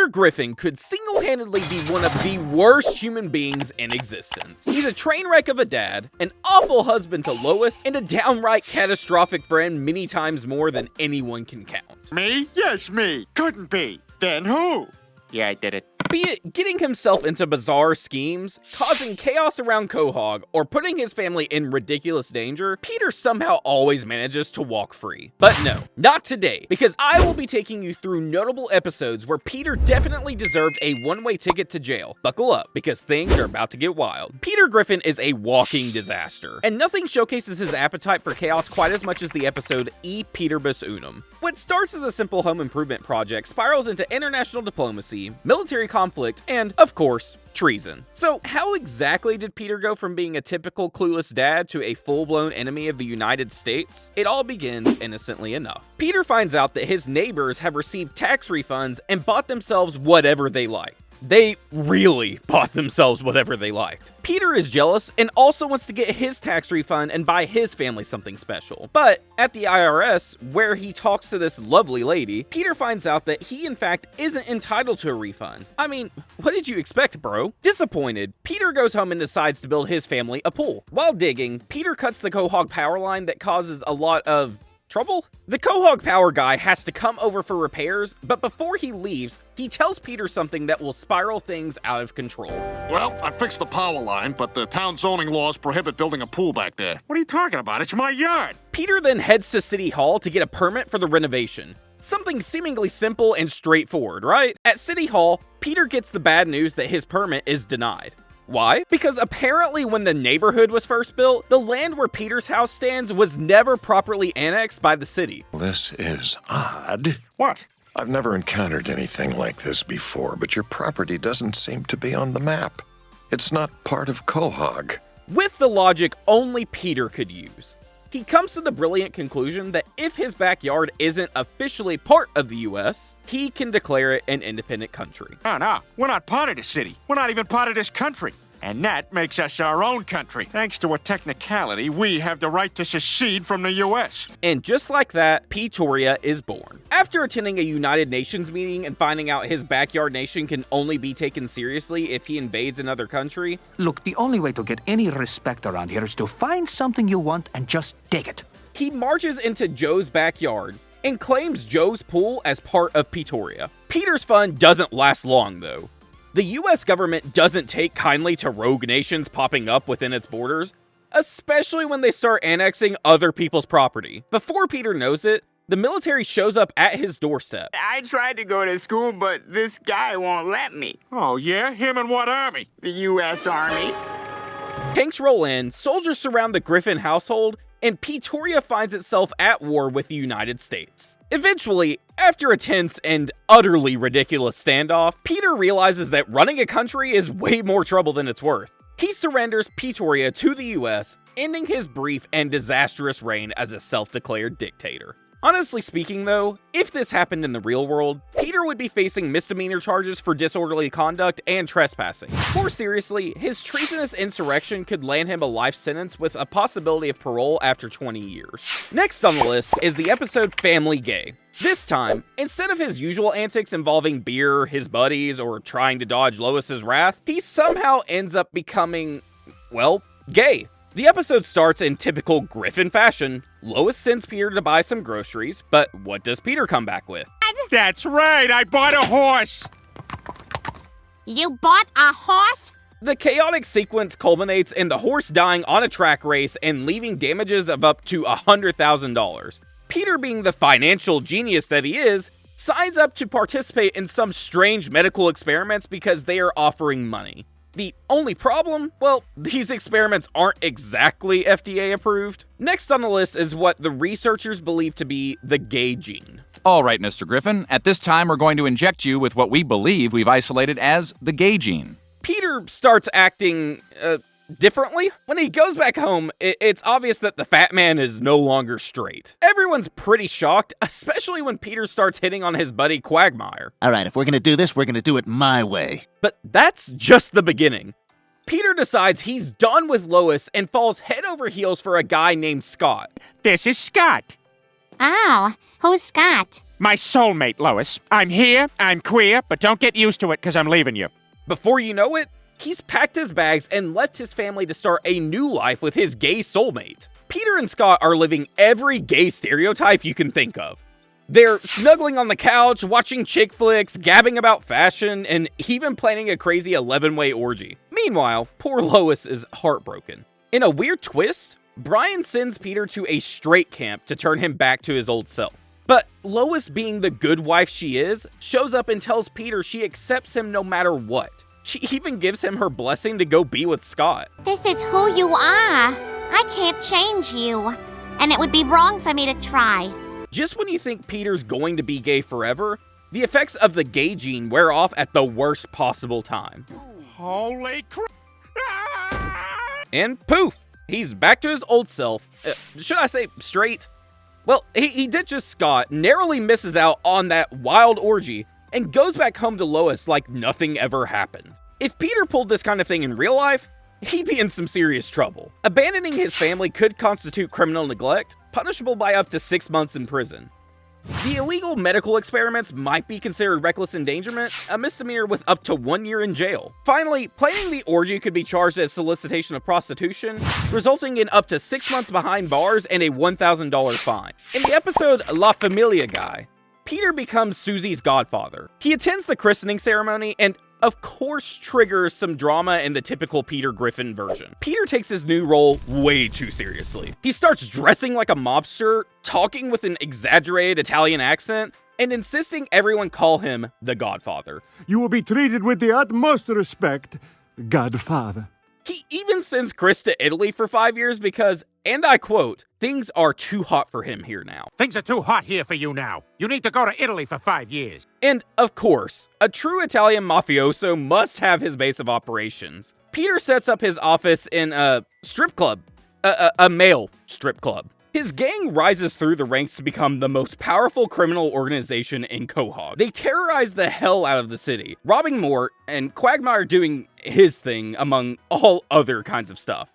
Griffin could single-handedly be one of the worst human beings in existence. He's a train wreck of a dad, an awful husband to Lois, and a downright catastrophic friend many times more than anyone can count. Me? Yes, me. Couldn't be. Then who? Yeah, I did it. Be it getting himself into bizarre schemes, causing chaos around Quahog, or putting his family in ridiculous danger, Peter somehow always manages to walk free. But no, not today, because I will be taking you through notable episodes where Peter definitely deserved a one-way ticket to jail. Buckle up, because things are about to get wild. Peter Griffin is a walking disaster, and nothing showcases his appetite for chaos quite as much as the episode E Peterbus Unum. What starts as a simple home improvement project spirals into international diplomacy, military conflict, and, of course, treason. So, how exactly did Peter go from being a typical clueless dad to a full-blown enemy of the United States? It all begins innocently enough. Peter finds out that his neighbors have received tax refunds and bought themselves whatever they like. They really bought themselves whatever they liked. Peter is jealous and also wants to get his tax refund and buy his family something special. But at the IRS, where he talks to this lovely lady, Peter finds out that he in fact isn't entitled to a refund. I mean, what did you expect, bro? Disappointed, Peter goes home and decides to build his family a pool. While digging, Peter cuts the Quahog power line that causes a lot of trouble? The Quahog power guy has to come over for repairs, but before he leaves, he tells Peter something that will spiral things out of control. Well, I fixed the power line, but the town zoning laws prohibit building a pool back there. What are you talking about? It's my yard. Peter then heads to City Hall to get a permit for the renovation. Something seemingly simple and straightforward, right? At City Hall, Peter gets the bad news that his permit is denied. Why? Because apparently when the neighborhood was first built, the land where Peter's house stands was never properly annexed by the city. This is odd. What? I've never encountered anything like this before, but your property doesn't seem to be on the map. It's not part of Quahog. With the logic only Peter could use, he comes to the brilliant conclusion that if his backyard isn't officially part of the US, he can declare it an independent country. No, we're not part of the city. We're not even part of this country. And that makes us our own country. Thanks to a technicality, we have the right to secede from the US. And just like that, Pretoria is born. After attending a United Nations meeting and finding out his backyard nation can only be taken seriously if he invades another country. Look, the only way to get any respect around here is to find something you want and just take it. He marches into Joe's backyard and claims Joe's pool as part of Pretoria. Peter's fun doesn't last long, though. The US government doesn't take kindly to rogue nations popping up within its borders, especially when they start annexing other people's property. Before Peter knows it, the military shows up at his doorstep. I tried to go to school, but this guy won't let me. Oh, yeah? Him and what army? The U.S. Army. Tanks roll in, soldiers surround the Griffin household, and Pretoria finds itself at war with the United States. Eventually, after a tense and utterly ridiculous standoff, Peter realizes that running a country is way more trouble than it's worth. He surrenders Pretoria to the US, ending his brief and disastrous reign as a self-declared dictator. Honestly speaking though, if this happened in the real world, Peter would be facing misdemeanor charges for disorderly conduct and trespassing. More seriously, his treasonous insurrection could land him a life sentence with a possibility of parole after 20 years. Next on the list is the episode Famiglia Guy. This time, instead of his usual antics involving beer, his buddies, or trying to dodge Lois's wrath, he somehow ends up becoming, well, gay. The episode starts in typical Griffin fashion. Lois sends Peter to buy some groceries, but what does Peter come back with? That's right, I bought a horse! You bought a horse? The chaotic sequence culminates in the horse dying on a track race and leaving damages of up to $100,000. Peter, being the financial genius that he is, signs up to participate in some strange medical experiments because they are offering money. The only problem? Well, these experiments aren't exactly FDA approved. Next on the list is what the researchers believe to be the gay gene. All right, Mr. Griffin, at this time we're going to inject you with what we believe we've isolated as the gay gene. Peter starts acting, differently. When he goes back home, it's obvious that the fat man is no longer straight. Everyone's pretty shocked, especially when Peter starts hitting on his buddy Quagmire. All right, if we're gonna do this, we're gonna do it my way. But that's just the beginning. Peter decides he's done with Lois and falls head over heels for a guy named Scott. This is Scott. Oh, who's Scott? My soulmate, Lois. I'm here, I'm queer, but don't get used to it because I'm leaving you. Before you know it, he's packed his bags and left his family to start a new life with his gay soulmate. Peter and Scott are living every gay stereotype you can think of. They're snuggling on the couch, watching chick flicks, gabbing about fashion, and even planning a crazy 11-way orgy. Meanwhile, poor Lois is heartbroken. In a weird twist, Brian sends Peter to a straight camp to turn him back to his old self. But Lois, being the good wife she is, shows up and tells Peter she accepts him no matter what. She even gives him her blessing to go be with Scott. This is who you are. I can't change you. And it would be wrong for me to try. Just when you think Peter's going to be gay forever, the effects of the gay gene wear off at the worst possible time. Holy crap! And poof, he's back to his old self. Should I say straight? Well, he ditches Scott, narrowly misses out on that wild orgy, and goes back home to Lois like nothing ever happened. If Peter pulled this kind of thing in real life, he'd be in some serious trouble. Abandoning his family could constitute criminal neglect, punishable by up to 6 months in prison. The illegal medical experiments might be considered reckless endangerment, a misdemeanor with up to 1 year in jail. Finally, planning the orgy could be charged as solicitation of prostitution, resulting in up to 6 months behind bars and a $1,000 fine. In the episode La Famiglia Guy, Peter becomes Susie's godfather. He attends the christening ceremony and, of course, triggers some drama in the typical Peter Griffin version. Peter takes his new role way too seriously. He starts dressing like a mobster, talking with an exaggerated Italian accent, and insisting everyone call him the Godfather. You will be treated with the utmost respect, Godfather. He even sends Chris to Italy for 5 years because, and I quote, things are too hot for him here now. Things are too hot here for you now. You need to go to Italy for 5 years. And, of course, a true Italian mafioso must have his base of operations. Peter sets up his office in a strip club. A male strip club. His gang rises through the ranks to become the most powerful criminal organization in Quahog. They terrorize the hell out of the city, robbing more, and Quagmire doing his thing among all other kinds of stuff.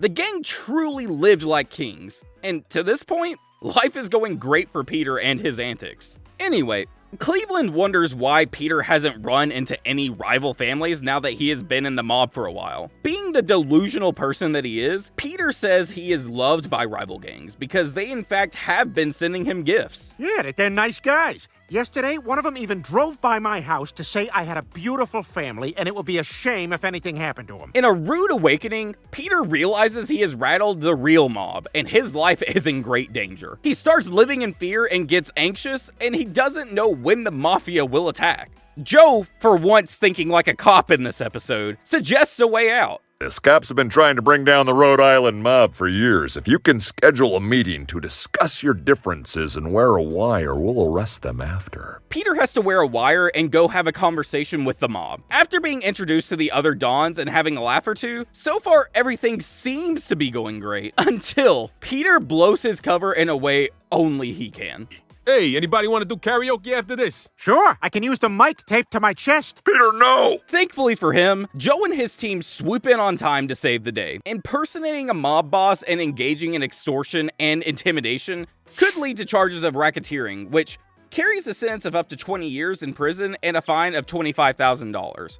The gang truly lived like kings, and to this point, life is going great for Peter and his antics. Anyway, Cleveland wonders why Peter hasn't run into any rival families now that he has been in the mob for a while. Being the delusional person that he is, Peter says he is loved by rival gangs because they in fact have been sending him gifts. Yeah, they're nice guys. Yesterday, one of them even drove by my house to say I had a beautiful family and it would be a shame if anything happened to him. In a rude awakening, Peter realizes he has rattled the real mob and his life is in great danger. He starts living in fear and gets anxious, and he doesn't know when the mafia will attack. Joe, for once thinking like a cop in this episode, suggests a way out. The cops have been trying to bring down the Rhode Island mob for years. If you can schedule a meeting to discuss your differences and wear a wire, we'll arrest them after. Peter has to wear a wire and go have a conversation with the mob. After being introduced to the other Dons and having a laugh or two, so far everything seems to be going great, until Peter blows his cover in a way only he can. Hey, anybody want to do karaoke after this? Sure, I can use the mic taped to my chest. Peter, no! Thankfully for him, Joe and his team swoop in on time to save the day. Impersonating a mob boss and engaging in extortion and intimidation could lead to charges of racketeering, which carries a sentence of up to 20 years in prison and a fine of $25,000.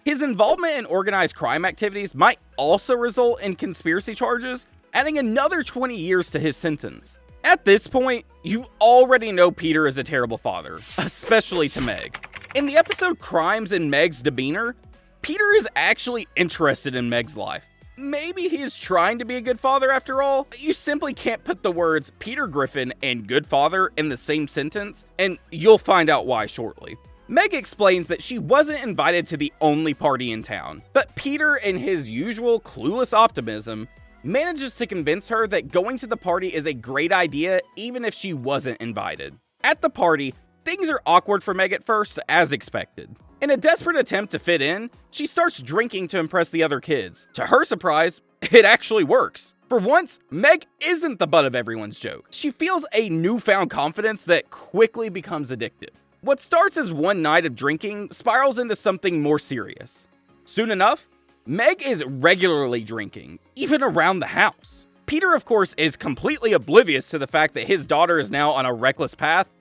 His involvement in organized crime activities might also result in conspiracy charges, adding another 20 years to his sentence. At this point, you already know Peter is a terrible father, especially to Meg. In the episode Crimes in Meg's Demeanor, Peter is actually interested in Meg's life. Maybe he is trying to be a good father after all. You simply can't put the words Peter Griffin and good father in the same sentence, and you'll find out why shortly. Meg explains that she wasn't invited to the only party in town, but Peter, in his usual clueless optimism, manages to convince her that going to the party is a great idea even if she wasn't invited. At the party, things are awkward for Meg at first, as expected. In a desperate attempt to fit in, she starts drinking to impress the other kids. To her surprise, it actually works. For once, Meg isn't the butt of everyone's joke. She feels a newfound confidence that quickly becomes addictive. What starts as one night of drinking spirals into something more serious. Soon enough, Meg is regularly drinking, even around the house. Peter, of course, is completely oblivious to the fact that his daughter is now on a reckless path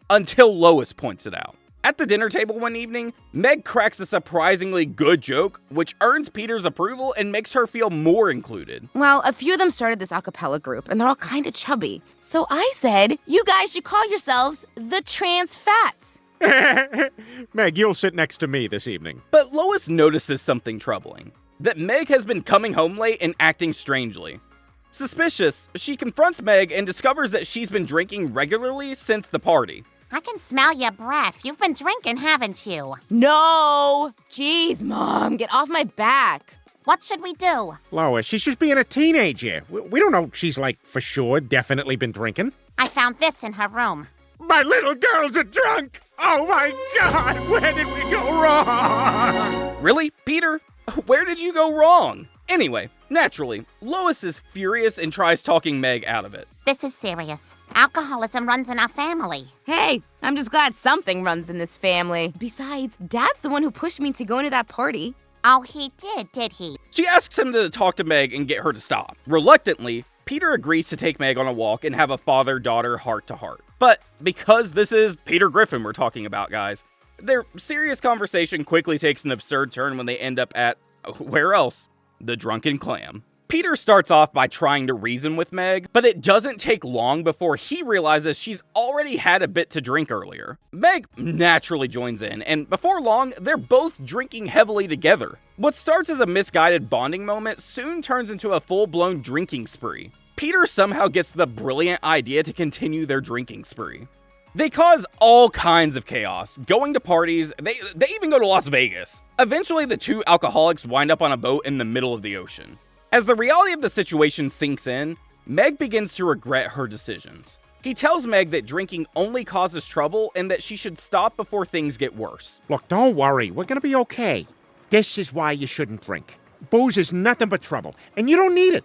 until Lois points it out. At the dinner table one evening, Meg cracks a surprisingly good joke, which earns Peter's approval and makes her feel more included. Well, a few of them started this a cappella group, and they're all kind of chubby. So I said, you guys should call yourselves the Trans Fats. Meg, you'll sit next to me this evening. But Lois notices something troubling. That Meg has been coming home late and acting strangely. Suspicious, she confronts Meg and discovers that she's been drinking regularly since the party. I can smell your breath. You've been drinking, haven't you? No! Jeez, Mom, get off my back. What should we do? Lois, she's just being a teenager. We don't know if she's, for sure, definitely been drinking. I found this in her room. My little girls are drunk! Oh my God, where did we go wrong? Really, Peter? Where did you go wrong? Anyway, naturally, Lois is furious and tries talking Meg out of it. This is serious. Alcoholism runs in our family. Hey, I'm just glad something runs in this family. Besides, Dad's the one who pushed me to go into that party. Oh, he did he? She asks him to talk to Meg and get her to stop. Reluctantly, Peter agrees to take Meg on a walk and have a father-daughter heart-to-heart. But because this is Peter Griffin we're talking about, guys, their serious conversation quickly takes an absurd turn when they end up at, where else? The Drunken Clam. Peter starts off by trying to reason with Meg, but it doesn't take long before he realizes she's already had a bit to drink earlier. Meg naturally joins in, and before long, they're both drinking heavily together. What starts as a misguided bonding moment soon turns into a full-blown drinking spree. Peter somehow gets the brilliant idea to continue their drinking spree. They cause all kinds of chaos, going to parties, they even go to Las Vegas. Eventually, the two alcoholics wind up on a boat in the middle of the ocean. As the reality of the situation sinks in, Meg begins to regret her decisions. He tells Meg that drinking only causes trouble and that she should stop before things get worse. Look, don't worry, we're gonna be okay. This is why you shouldn't drink. Booze is nothing but trouble, and you don't need it.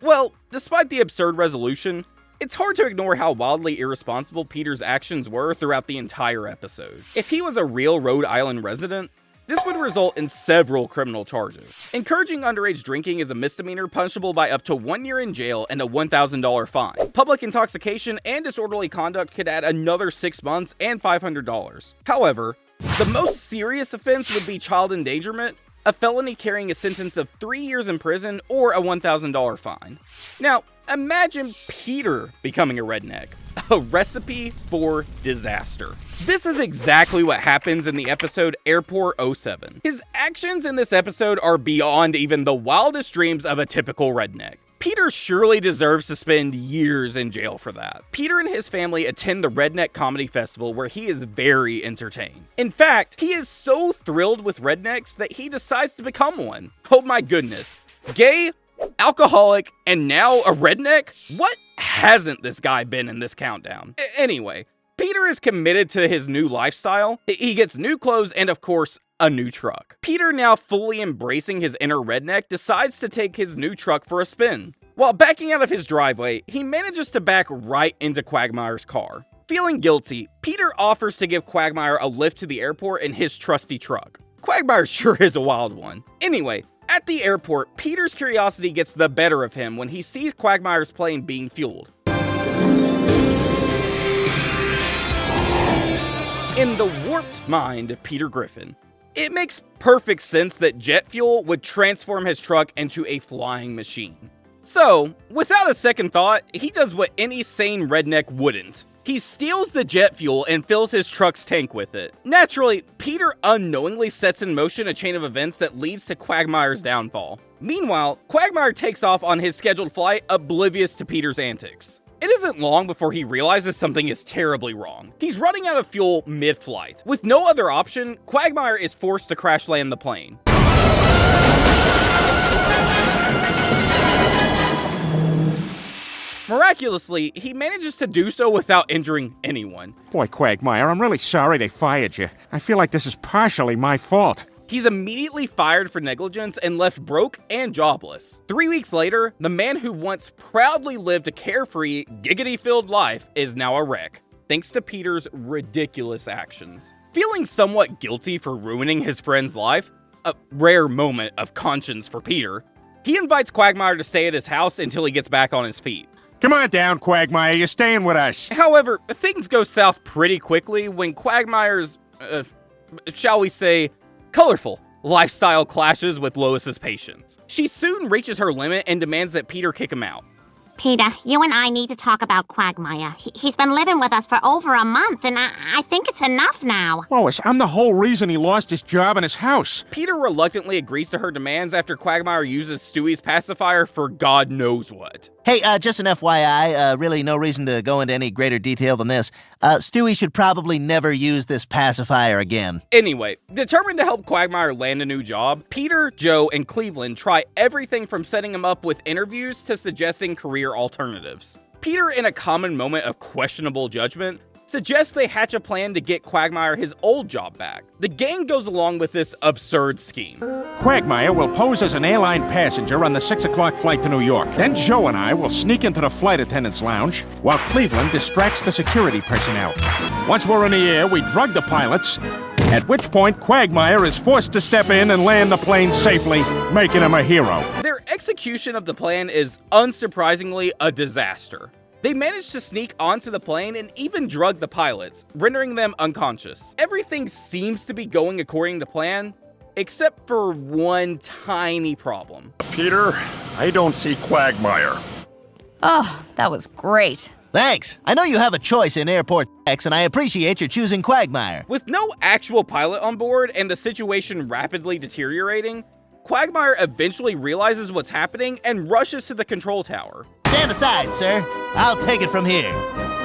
Well, despite the absurd resolution, it's hard to ignore how wildly irresponsible Peter's actions were throughout the entire episode. If he was a real Rhode Island resident, this would result in several criminal charges. Encouraging underage drinking is a misdemeanor punishable by up to 1 year in jail and a $1,000 fine. Public intoxication and disorderly conduct could add another 6 months and $500. However, the most serious offense would be child endangerment, a felony carrying a sentence of 3 years in prison or a $1,000 fine. Now, imagine Peter becoming a redneck. A recipe for disaster. This is exactly what happens in the episode Airport 07. His actions in this episode are beyond even the wildest dreams of a typical redneck. Peter surely deserves to spend years in jail for that. Peter and his family attend the Redneck Comedy Festival where he is very entertained. In fact, he is so thrilled with rednecks that he decides to become one. Oh my goodness. Gay, alcoholic, and now a redneck? What hasn't this guy been in this countdown? Anyway, Peter is committed to his new lifestyle. He gets new clothes and, of course, a new truck. Peter, now fully embracing his inner redneck, decides to take his new truck for a spin. While backing out of his driveway, he manages to back right into Quagmire's car. Feeling guilty, Peter offers to give Quagmire a lift to the airport in his trusty truck. Quagmire sure is a wild one. Anyway, at the airport, Peter's curiosity gets the better of him when he sees Quagmire's plane being fueled. In the warped mind of Peter Griffin, it makes perfect sense that jet fuel would transform his truck into a flying machine. So, without a second thought, he does what any sane redneck wouldn't. He steals the jet fuel and fills his truck's tank with it. Naturally, Peter unknowingly sets in motion a chain of events that leads to Quagmire's downfall. Meanwhile, Quagmire takes off on his scheduled flight, oblivious to Peter's antics. It isn't long before he realizes something is terribly wrong. He's running out of fuel mid-flight. With no other option, Quagmire is forced to crash land the plane. Miraculously, he manages to do so without injuring anyone. Boy, Quagmire, I'm really sorry they fired you. I feel like this is partially my fault. He's immediately fired for negligence and left broke and jobless. 3 weeks later, the man who once proudly lived a carefree, giggity-filled life is now a wreck, thanks to Peter's ridiculous actions. Feeling somewhat guilty for ruining his friend's life, a rare moment of conscience for Peter. He invites Quagmire to stay at his house until he gets back on his feet. Come on down, Quagmire. You're staying with us. However, things go south pretty quickly when Quagmire's, shall we say, colorful lifestyle clashes with Lois's patience. She soon reaches her limit and demands that Peter kick him out. Peter, you and I need to talk about Quagmire. He's been living with us for over a month, and I think it's enough now. Lois, I'm the whole reason he lost his job and his house. Peter reluctantly agrees to her demands after Quagmire uses Stewie's pacifier for God knows what. Hey, just an FYI, really no reason to go into any greater detail than this. Stewie should probably never use this pacifier again. Anyway, determined to help Quagmire land a new job, Peter, Joe, and Cleveland try everything from setting him up with interviews to suggesting career alternatives. Peter, in a common moment of questionable judgment, suggests they hatch a plan to get Quagmire his old job back. The gang goes along with this absurd scheme. Quagmire will pose as an airline passenger on the 6 o'clock flight to New York. Then Joe and I will sneak into the flight attendant's lounge while Cleveland distracts the security personnel. Once we're in the air, we drug the pilots, at which point Quagmire is forced to step in and land the plane safely, making him a hero. Their execution of the plan is unsurprisingly a disaster. They managed to sneak onto the plane and even drug the pilots, rendering them unconscious. Everything seems to be going according to plan, except for one tiny problem. Peter, I don't see Quagmire. Oh, that was great. Thanks. I know you have a choice in Airport X, and I appreciate your choosing Quagmire. With no actual pilot on board and the situation rapidly deteriorating, Quagmire eventually realizes what's happening and rushes to the control tower. Stand aside, sir. I'll take it from here.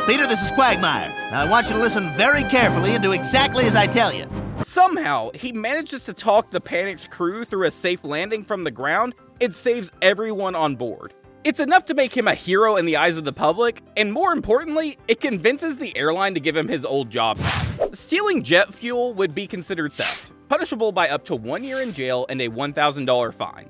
Peter, this is Quagmire. Now, I want you to listen very carefully and do exactly as I tell you. Somehow, he manages to talk the panicked crew through a safe landing from the ground and saves everyone on board. It's enough to make him a hero in the eyes of the public, and more importantly, it convinces the airline to give him his old job back. Stealing jet fuel would be considered theft, punishable by up to 1 year in jail and a $1,000 fine.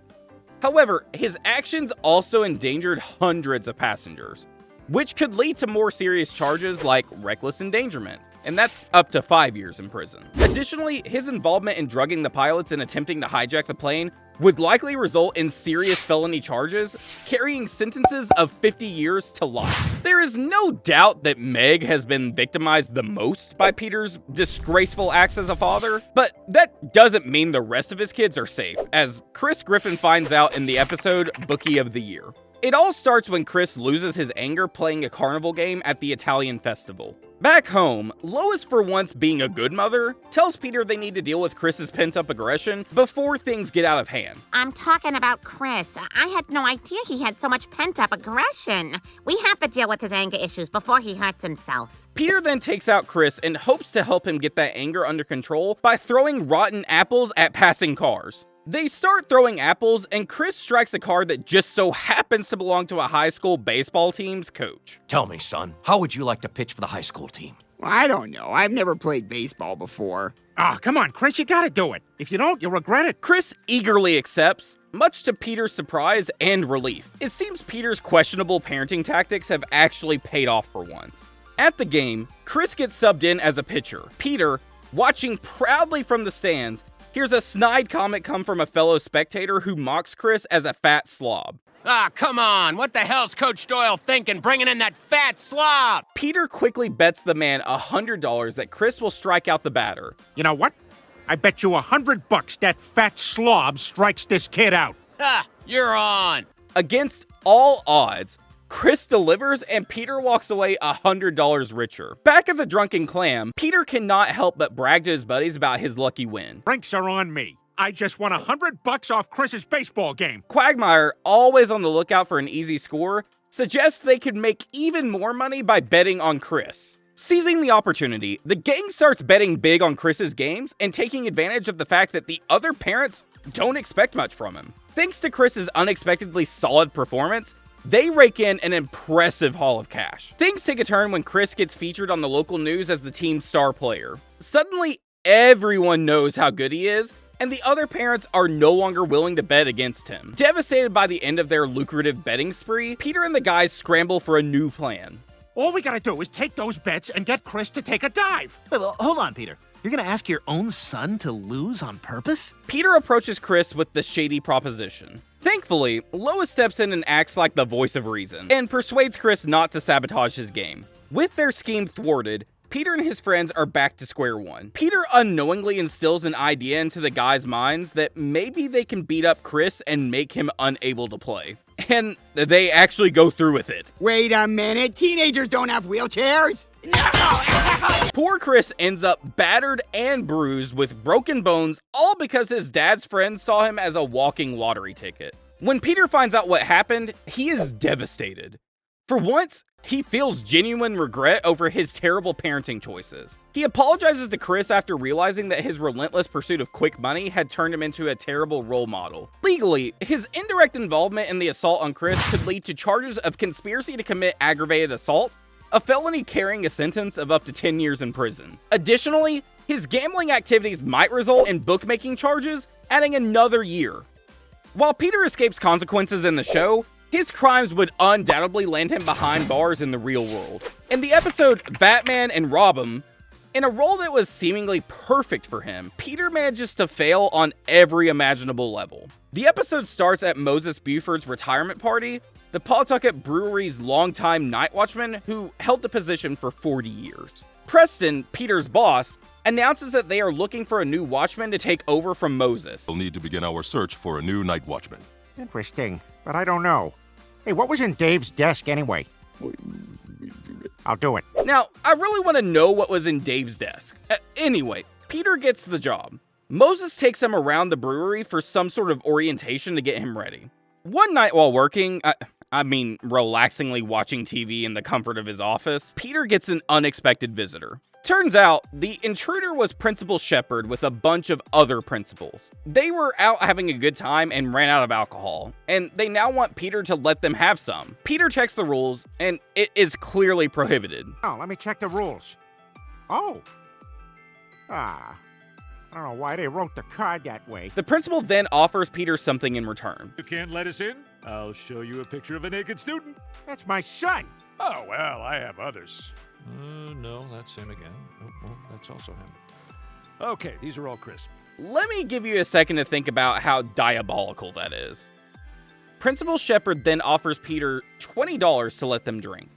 However, his actions also endangered hundreds of passengers, which could lead to more serious charges like reckless endangerment, and that's up to 5 years in prison. Additionally, his involvement in drugging the pilots and attempting to hijack the plane would likely result in serious felony charges, carrying sentences of 50 years to life. There is no doubt that Meg has been victimized the most by Peter's disgraceful acts as a father, but that doesn't mean the rest of his kids are safe, as Chris Griffin finds out in the episode Bookie of the Year. It all starts when Chris loses his anger playing a carnival game at the Italian festival. Back home, Lois, for once being a good mother, tells Peter they need to deal with Chris's pent-up aggression before things get out of hand. I'm talking about Chris. I had no idea he had so much pent-up aggression. We have to deal with his anger issues before he hurts himself. Peter then takes out Chris and hopes to help him get that anger under control by throwing rotten apples at passing cars. They start throwing apples, and Chris strikes a car that just so happens to belong to a high school baseball team's coach. Tell me, son, how would you like to pitch for the high school team? Well, I don't know. I've never played baseball before. Ah, come on, Chris, you gotta do it. If you don't, you'll regret it. Chris eagerly accepts, much to Peter's surprise and relief. It seems Peter's questionable parenting tactics have actually paid off for once. At the game, Chris gets subbed in as a pitcher. Peter, watching proudly from the stands, here's a snide comment come from a fellow spectator who mocks Chris as a fat slob. Ah, come on! What the hell's Coach Doyle thinking, bringing in that fat slob? Peter quickly bets the man $100 that Chris will strike out the batter. You know what? I bet you $100 that fat slob strikes this kid out. Ha! You're on! Against all odds, Chris delivers and Peter walks away $100 richer. Back at the Drunken Clam, Peter cannot help but brag to his buddies about his lucky win. Drinks are on me. I just won $100 off Chris's baseball game. Quagmire, always on the lookout for an easy score, suggests they could make even more money by betting on Chris. Seizing the opportunity, the gang starts betting big on Chris's games and taking advantage of the fact that the other parents don't expect much from him. Thanks to Chris's unexpectedly solid performance, they rake in an impressive haul of cash. Things take a turn when Chris gets featured on the local news as the team's star player. Suddenly, everyone knows how good he is, and the other parents are no longer willing to bet against him. Devastated by the end of their lucrative betting spree, Peter and the guys scramble for a new plan. All we gotta do is take those bets and get Chris to take a dive. Hold on, Peter. You're gonna ask your own son to lose on purpose? Peter approaches Chris with the shady proposition. Thankfully, Lois steps in and acts like the voice of reason, and persuades Chris not to sabotage his game. With their scheme thwarted, Peter and his friends are back to square one. Peter unknowingly instills an idea into the guys' minds that maybe they can beat up Chris and make him unable to play. And they actually go through with it. Wait a minute, teenagers don't have wheelchairs? No! Poor Chris ends up battered and bruised with broken bones, all because his dad's friends saw him as a walking lottery ticket. When Peter finds out what happened, he is devastated. For once, he feels genuine regret over his terrible parenting choices. He apologizes to Chris after realizing that his relentless pursuit of quick money had turned him into a terrible role model. Legally, his indirect involvement in the assault on Chris could lead to charges of conspiracy to commit aggravated assault, a felony carrying a sentence of up to 10 years in prison. Additionally, his gambling activities might result in bookmaking charges, adding another year. While Peter escapes consequences in the show, his crimes would undoubtedly land him behind bars in the real world. In the episode Batman and Robin, in a role that was seemingly perfect for him, Peter manages to fail on every imaginable level. The episode starts at Moses Buford's retirement party, the Pawtucket Brewery's longtime night watchman who held the position for 40 years. Preston, Peter's boss, announces that they are looking for a new watchman to take over from Moses. We'll need to begin our search for a new night watchman. Interesting, but I don't know. Hey, what was in Dave's desk anyway? I'll do it. Now, I really want to know what was in Dave's desk. Anyway, Peter gets the job. Moses takes him around the brewery for some sort of orientation to get him ready. One night while working, relaxingly watching TV in the comfort of his office, Peter gets an unexpected visitor. Turns out, the intruder was Principal Shepard with a bunch of other principals. They were out having a good time and ran out of alcohol, and they now want Peter to let them have some. Peter checks the rules, and it is clearly prohibited. Oh, let me check the rules. Oh. I don't know why they wrote the card that way. The principal then offers Peter something in return. You can't let us in? I'll show you a picture of a naked student. That's my son. Oh, well, I have others. No, that's him again. Oh, that's also him. Okay, these are all crisp. Let me give you a second to think about how diabolical that is. Principal Shepard then offers Peter $20 to let them drink.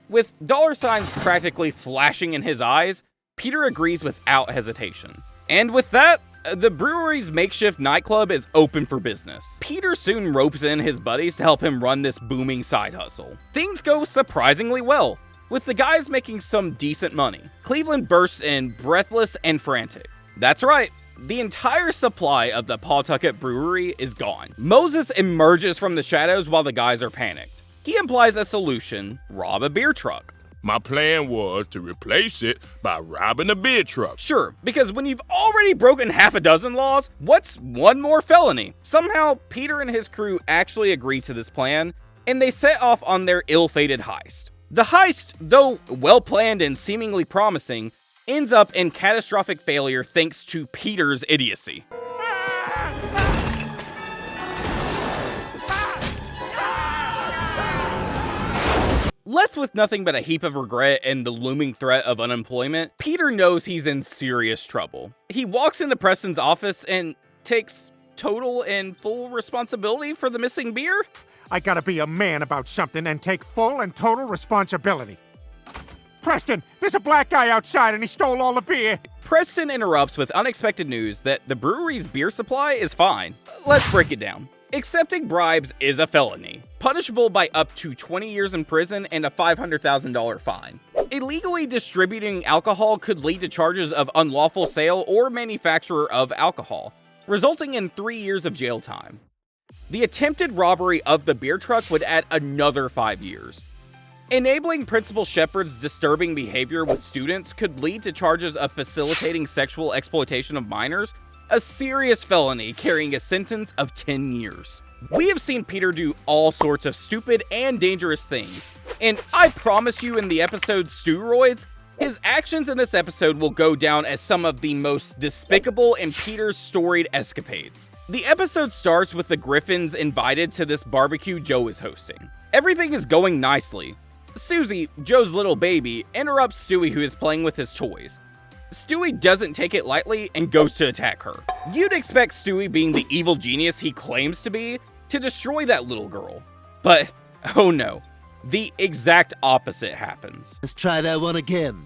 With dollar signs practically flashing in his eyes, Peter agrees without hesitation. And with that, the brewery's makeshift nightclub is open for business. Peter soon ropes in his buddies to help him run this booming side hustle. Things go surprisingly well, with the guys making some decent money. Cleveland bursts in breathless and frantic. That's right, the entire supply of the Pawtucket Brewery is gone. Moses emerges from the shadows while the guys are panicked. He implies a solution: rob a beer truck. My plan was to replace it by robbing a beer truck. Sure, because when you've already broken half a dozen laws, what's one more felony? Somehow, Peter and his crew actually agree to this plan, and they set off on their ill-fated heist. The heist, though well-planned and seemingly promising, ends up in catastrophic failure thanks to Peter's idiocy. Left with nothing but a heap of regret and the looming threat of unemployment, Peter knows he's in serious trouble. He walks into Preston's office and takes total and full responsibility for the missing beer. I gotta be a man about something and take full and total responsibility. Preston, there's a black guy outside and he stole all the beer. Preston interrupts with unexpected news that the brewery's beer supply is fine. Let's break it down. Accepting bribes is a felony, punishable by up to 20 years in prison and a $500,000 fine. Illegally distributing alcohol could lead to charges of unlawful sale or manufacture of alcohol, resulting in 3 years of jail time. The attempted robbery of the beer truck would add another 5 years. Enabling Principal Shepard's disturbing behavior with students could lead to charges of facilitating sexual exploitation of minors, a serious felony carrying a sentence of 10 years. We have seen Peter do all sorts of stupid and dangerous things, and I promise you in the episode Roids, his actions in this episode will go down as some of the most despicable in Peter's storied escapades. The episode starts with the Griffins invited to this barbecue Joe is hosting. Everything is going nicely. Susie, Joe's little baby, interrupts Stewie, who is playing with his toys. Stewie doesn't take it lightly and goes to attack her. You'd expect Stewie, being the evil genius he claims to be, to destroy that little girl. But, oh no, the exact opposite happens. Let's try that one again.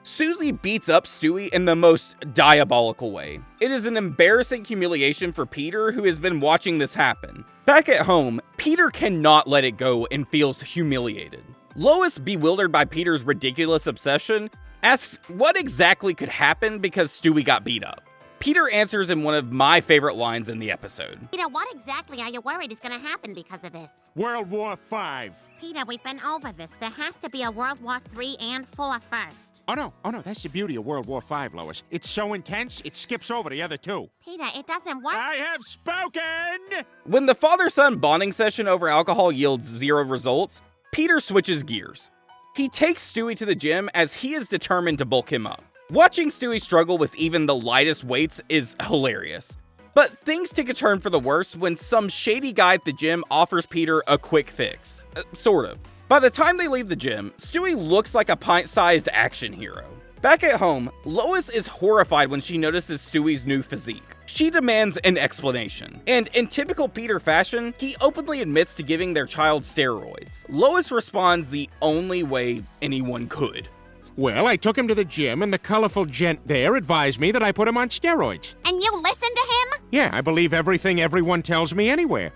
Susie beats up Stewie in the most diabolical way. It is an embarrassing humiliation for Peter, who has been watching this happen. Back at home, Peter cannot let it go and feels humiliated. Lois, bewildered by Peter's ridiculous obsession, asks what exactly could happen because Stewie got beat up. Peter answers in one of my favorite lines in the episode. Peter, what exactly are you worried is gonna happen because of this? World War V. Peter, we've been over this. There has to be a World War III and IV first. Oh no, that's the beauty of World War V, Lois. It's so intense, it skips over the other two. Peter, it doesn't work. I have spoken! When the father-son bonding session over alcohol yields 0 results, Peter switches gears. He takes Stewie to the gym as he is determined to bulk him up. Watching Stewie struggle with even the lightest weights is hilarious. But things take a turn for the worse when some shady guy at the gym offers Peter a quick fix. Sort of. By the time they leave the gym, Stewie looks like a pint-sized action hero. Back at home, Lois is horrified when she notices Stewie's new physique. She demands an explanation, and in typical Peter fashion, he openly admits to giving their child steroids. Lois responds the only way anyone could. Well, I took him to the gym, and the colorful gent there advised me that I put him on steroids. And you listened to him? Yeah, I believe everything everyone tells me anywhere.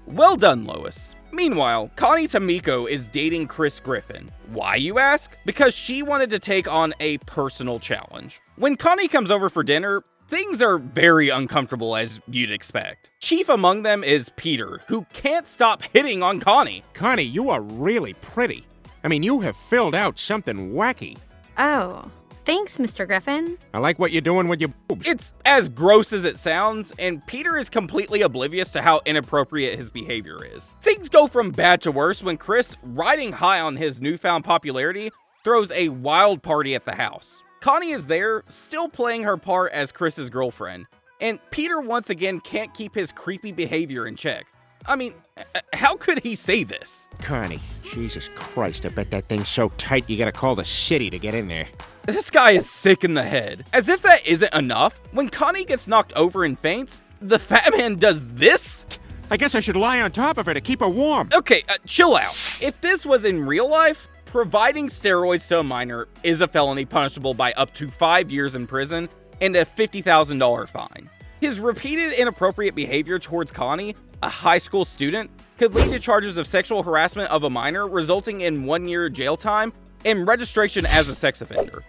Well done, Lois. Meanwhile, Connie Tamiko is dating Chris Griffin. Why, you ask? Because she wanted to take on a personal challenge. When Connie comes over for dinner, things are very uncomfortable, as you'd expect. Chief among them is Peter, who can't stop hitting on Connie. Connie, you are really pretty. I mean, you have filled out something wacky. Oh, thanks, Mr. Griffin. I like what you're doing with your boobs. It's as gross as it sounds, and Peter is completely oblivious to how inappropriate his behavior is. Things go from bad to worse when Chris, riding high on his newfound popularity, throws a wild party at the house. Connie is there, still playing her part as Chris's girlfriend, and Peter once again can't keep his creepy behavior in check. I mean, how could he say this? Connie, Jesus Christ, I bet that thing's so tight you gotta call the city to get in there. This guy is sick in the head. As if that isn't enough, when Connie gets knocked over and faints, the fat man does this? I guess I should lie on top of her to keep her warm. Okay, chill out. If this was in real life, providing steroids to a minor is a felony punishable by up to 5 years in prison and a $50,000 fine. His repeated inappropriate behavior towards Connie, a high school student, could lead to charges of sexual harassment of a minor, resulting in 1 year jail time and registration as a sex offender.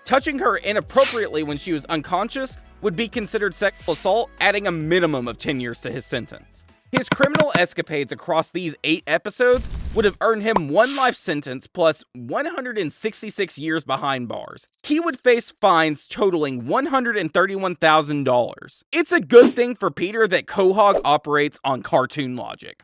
Touching her inappropriately when she was unconscious would be considered sexual assault, adding a minimum of 10 years to his sentence. His criminal escapades across these 8 episodes would have earned him 1 life sentence plus 166 years behind bars. He would face fines totaling $131,000. It's a good thing for Peter that Quahog operates on cartoon logic.